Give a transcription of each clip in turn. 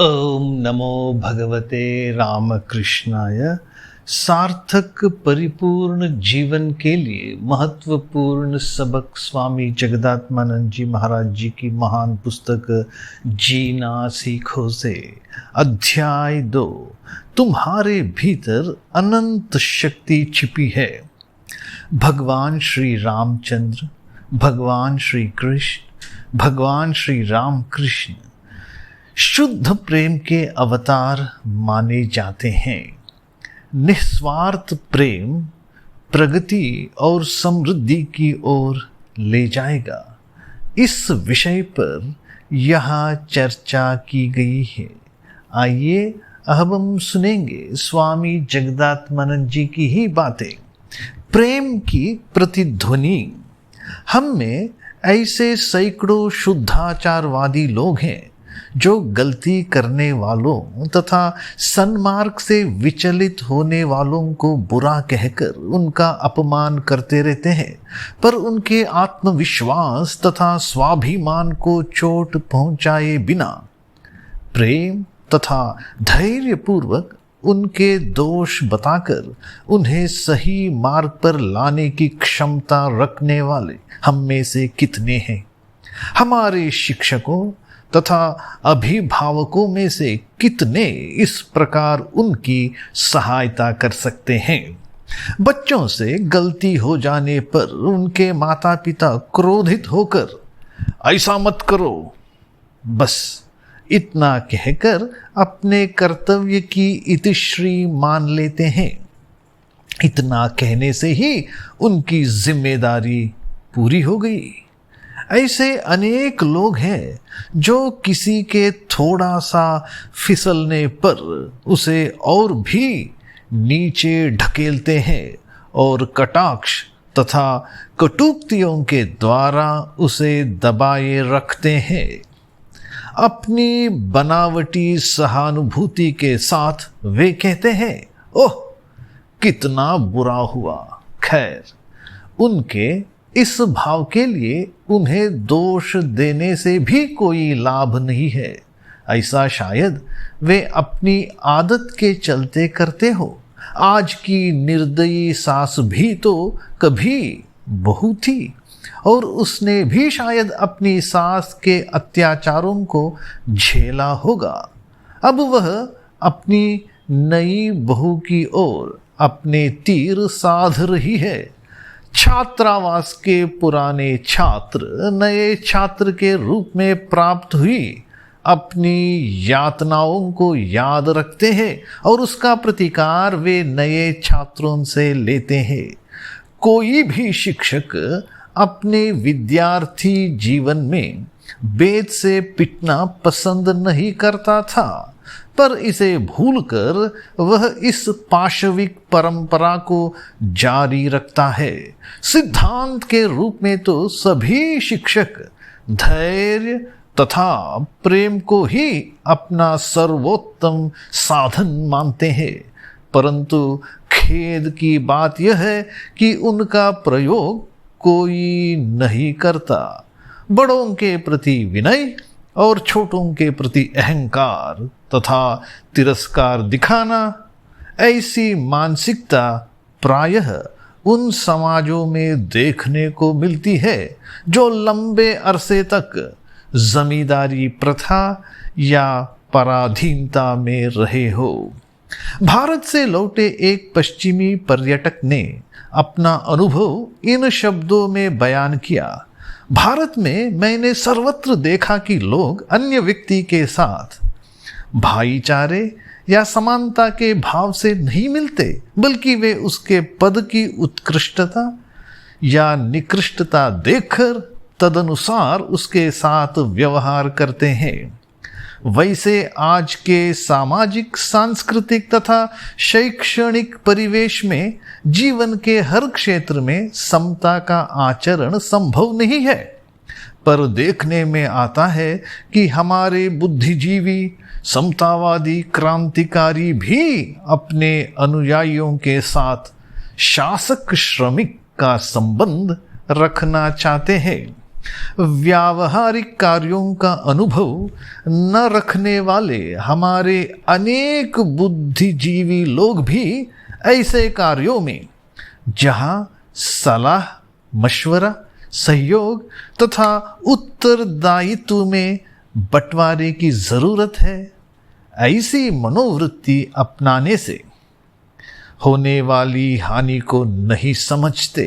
ओम नमो भगवते रामकृष्णाय। सार्थक परिपूर्ण जीवन के लिए महत्वपूर्ण सबक स्वामी जगदात्मानंद जी महाराज जी की महान पुस्तक जीना सीखो से अध्याय 2। तुम्हारे भीतर अनंत शक्ति छिपी है। भगवान श्री रामचंद्र, भगवान श्री कृष्ण, भगवान श्री राम कृष्ण शुद्ध प्रेम के अवतार माने जाते हैं। निस्वार्थ प्रेम प्रगति और समृद्धि की ओर ले जाएगा। इस विषय पर यहाँ चर्चा की गई है। आइए अब हम सुनेंगे स्वामी जगदात्मानंद जी की ही बातें। प्रेम की प्रतिध्वनि। हम में ऐसे सैकड़ों शुद्धाचारवादी लोग हैं जो गलती करने वालों तथा सन्मार्ग से विचलित होने वालों को बुरा कहकर उनका अपमान करते रहते हैं, पर उनके आत्मविश्वास तथा स्वाभिमान को चोट पहुंचाए बिना प्रेम तथा धैर्यपूर्वक उनके दोष बताकर उन्हें सही मार्ग पर लाने की क्षमता रखने वाले हम में से कितने हैं। हमारे शिक्षकों तथा अभिभावकों में से कितने इस प्रकार उनकी सहायता कर सकते हैं। बच्चों से गलती हो जाने पर उनके माता पिता क्रोधित होकर ऐसा मत करो, बस इतना कहकर अपने कर्तव्य की इतिश्री मान लेते हैं। इतना कहने से ही उनकी जिम्मेदारी पूरी हो गई। ऐसे अनेक लोग हैं जो किसी के थोड़ा सा फिसलने पर उसे और भी नीचे ढकेलते हैं और कटाक्ष तथा कटुक्तियों के द्वारा उसे दबाए रखते हैं। अपनी बनावटी सहानुभूति के साथ वे कहते हैं, ओह कितना बुरा हुआ। खैर, उनके इस भाव के लिए उन्हें दोष देने से भी कोई लाभ नहीं है। ऐसा शायद वे अपनी आदत के चलते करते हो। आज की निर्दयी सास भी तो कभी बहू थी और उसने भी शायद अपनी सास के अत्याचारों को झेला होगा। अब वह अपनी नई बहू की ओर अपने तीर साध रही है। छात्रावास के पुराने छात्र नए छात्र के रूप में प्राप्त हुई अपनी यातनाओं को याद रखते हैं और उसका प्रतिकार वे नए छात्रों से लेते हैं। कोई भी शिक्षक अपने विद्यार्थी जीवन में बेत से पिटना पसंद नहीं करता था, पर इसे भूलकर वह इस पाशविक परंपरा को जारी रखता है। सिद्धांत के रूप में तो सभी शिक्षक धैर्य तथा प्रेम को ही अपना सर्वोत्तम साधन मानते हैं, परंतु खेद की बात यह है कि उनका प्रयोग कोई नहीं करता। बड़ों के प्रति विनय और छोटों के प्रति अहंकार तथा तिरस्कार दिखाना, ऐसी मानसिकता प्रायः उन समाजों में देखने को मिलती है जो लंबे अरसे तक जमींदारी प्रथा या पराधीनता में रहे हो। भारत से लौटे एक पश्चिमी पर्यटक ने अपना अनुभव इन शब्दों में बयान किया। भारत में मैंने सर्वत्र देखा कि लोग अन्य व्यक्ति के साथ भाईचारे या समानता के भाव से नहीं मिलते, बल्कि वे उसके पद की उत्कृष्टता या निकृष्टता देखकर तदनुसार उसके साथ व्यवहार करते हैं। वैसे आज के सामाजिक, सांस्कृतिक तथा शैक्षणिक परिवेश में जीवन के हर क्षेत्र में समता का आचरण संभव नहीं है, पर देखने में आता है कि हमारे बुद्धिजीवी समतावादी क्रांतिकारी भी अपने अनुयायियों के साथ शासक श्रमिक का संबंध रखना चाहते हैं। व्यावहारिक कार्यों का अनुभव न रखने वाले हमारे अनेक बुद्धिजीवी लोग भी ऐसे कार्यों में जहां सलाह, मशवरा, सहयोग तथा उत्तरदायित्व में बंटवारे की जरूरत है, ऐसी मनोवृत्ति अपनाने से होने वाली हानि को नहीं समझते।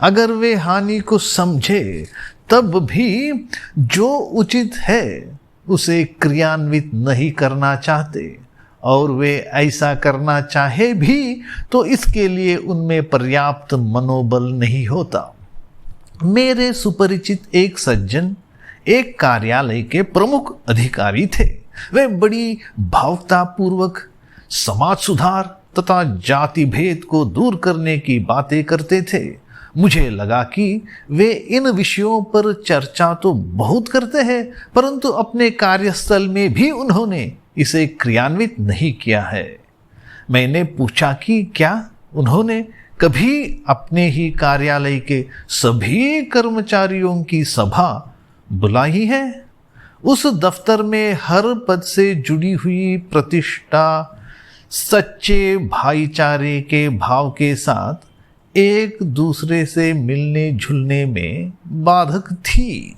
अगर वे हानि को समझे तब भी जो उचित है उसे क्रियान्वित नहीं करना चाहते, और वे ऐसा करना चाहे भी तो इसके लिए उनमें पर्याप्त मनोबल नहीं होता। मेरे सुपरिचित एक सज्जन एक कार्यालय के प्रमुख अधिकारी थे। वे बड़ी भावुकतापूर्वक समाज सुधार तथा जाति भेद को दूर करने की बातें करते थे। मुझे लगा कि वे इन विषयों पर चर्चा तो बहुत करते हैं, परंतु अपने कार्यस्थल में भी उन्होंने इसे क्रियान्वित नहीं किया है। मैंने पूछा कि क्या उन्होंने कभी अपने ही कार्यालय के सभी कर्मचारियों की सभा बुलाई है? उस दफ्तर में हर पद से जुड़ी हुई प्रतिष्ठा सच्चे भाईचारे के भाव के साथ एक दूसरे से मिलने जुलने में बाधक थी।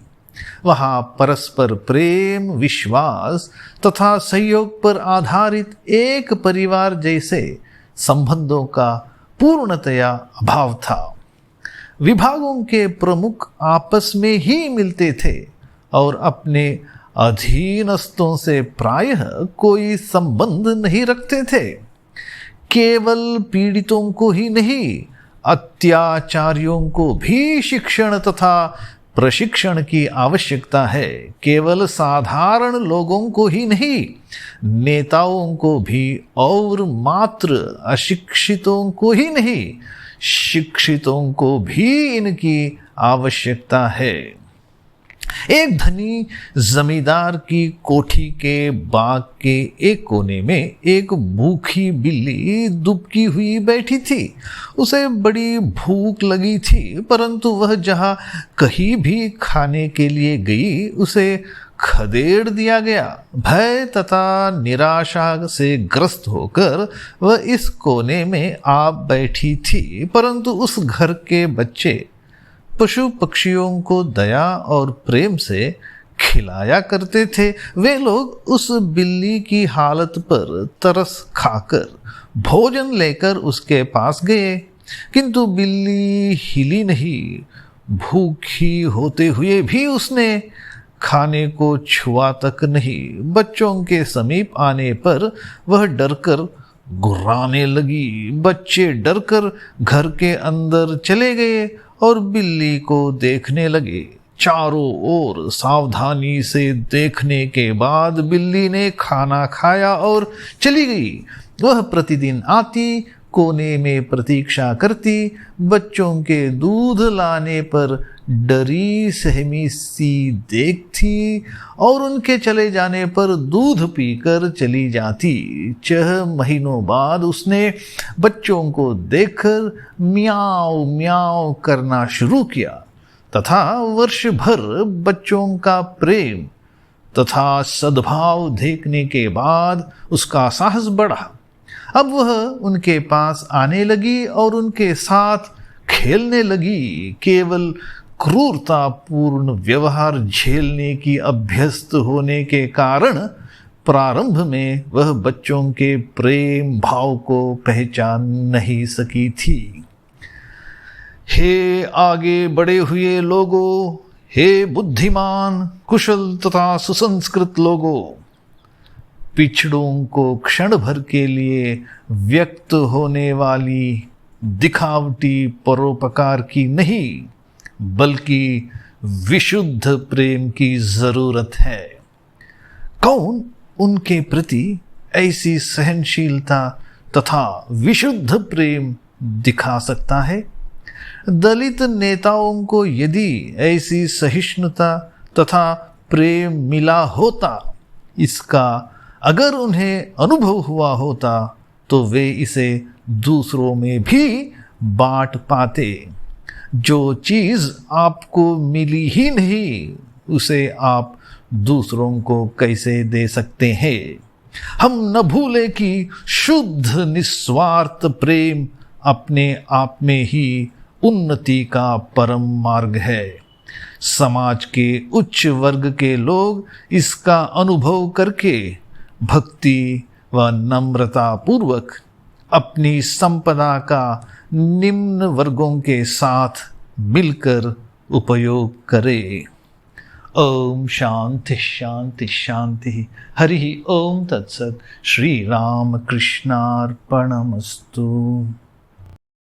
वहाँ परस्पर प्रेम, विश्वास तथा सहयोग पर आधारित एक परिवार जैसे संबंधों का पूर्णतया अभाव था। विभागों के प्रमुख आपस में ही मिलते थे और अपने अधीनस्थों से प्रायः कोई संबंध नहीं रखते थे। केवल पीड़ितों को ही नहीं, अत्याचारियों को भी शिक्षण तथा प्रशिक्षण की आवश्यकता है। केवल साधारण लोगों को ही नहीं, नेताओं को भी, और मात्र अशिक्षितों को ही नहीं, शिक्षितों को भी इनकी आवश्यकता है। एक धनी जमींदार की कोठी के बाग के एक कोने में एक भूखी बिल्ली दुबकी हुई बैठी थी। उसे बड़ी भूख लगी थी, परंतु वह जहाँ कहीं भी खाने के लिए गई उसे खदेड़ दिया गया। भय तथा निराशा से ग्रस्त होकर वह इस कोने में आ बैठी थी, परंतु उस घर के बच्चे पशु पक्षियों को दया और प्रेम से खिलाया करते थे। वे लोग उस बिल्ली की हालत पर तरस खाकर भोजन लेकर उसके पास गए, किंतु बिल्ली हिली नहीं। भूखी होते हुए भी उसने खाने को छुआ तक नहीं। बच्चों के समीप आने पर वह डरकर गुर्राने लगी। बच्चे डरकर घर के अंदर चले गए और बिल्ली को देखने लगे। चारों ओर सावधानी से देखने के बाद बिल्ली ने खाना खाया और चली गई। वह प्रतिदिन आती, कोने में प्रतीक्षा करती, बच्चों के दूध लाने पर डरी सहमी सी देखती और उनके चले जाने पर दूध पीकर चली जाती। 6 महीनों बाद उसने बच्चों को देखकर म्याऊ म्याऊ करना शुरू किया तथा वर्ष भर बच्चों का प्रेम तथा सद्भाव देखने के बाद उसका साहस बढ़ा। अब वह उनके पास आने लगी और उनके साथ खेलने लगी। केवल क्रूरतापूर्ण व्यवहार झेलने की अभ्यस्त होने के कारण प्रारंभ में वह बच्चों के प्रेम भाव को पहचान नहीं सकी थी। हे आगे बढ़े हुए लोगों, हे बुद्धिमान, कुशल तथा सुसंस्कृत लोगों, पिछड़ों को क्षण भर के लिए व्यक्त होने वाली दिखावटी परोपकार की नहीं, बल्कि विशुद्ध प्रेम की जरूरत है। कौन उनके प्रति ऐसी सहनशीलता तथा विशुद्ध प्रेम दिखा सकता है? दलित नेताओं को यदि ऐसी सहिष्णुता तथा प्रेम मिला होता, इसका अगर उन्हें अनुभव हुआ होता, तो वे इसे दूसरों में भी बांट पाते। जो चीज आपको मिली ही नहीं उसे आप दूसरों को कैसे दे सकते हैं। हम न भूले कि शुद्ध निस्वार्थ प्रेम अपने आप में ही उन्नति का परम मार्ग है। समाज के उच्च वर्ग के लोग इसका अनुभव करके भक्ति व नम्रता पूर्वक अपनी संपदा का निम्न वर्गों के साथ मिलकर उपयोग करें। ओम शांति शांति शांति। हरि ओम तत्सत। श्री राम कृष्णार्पणमस्तु।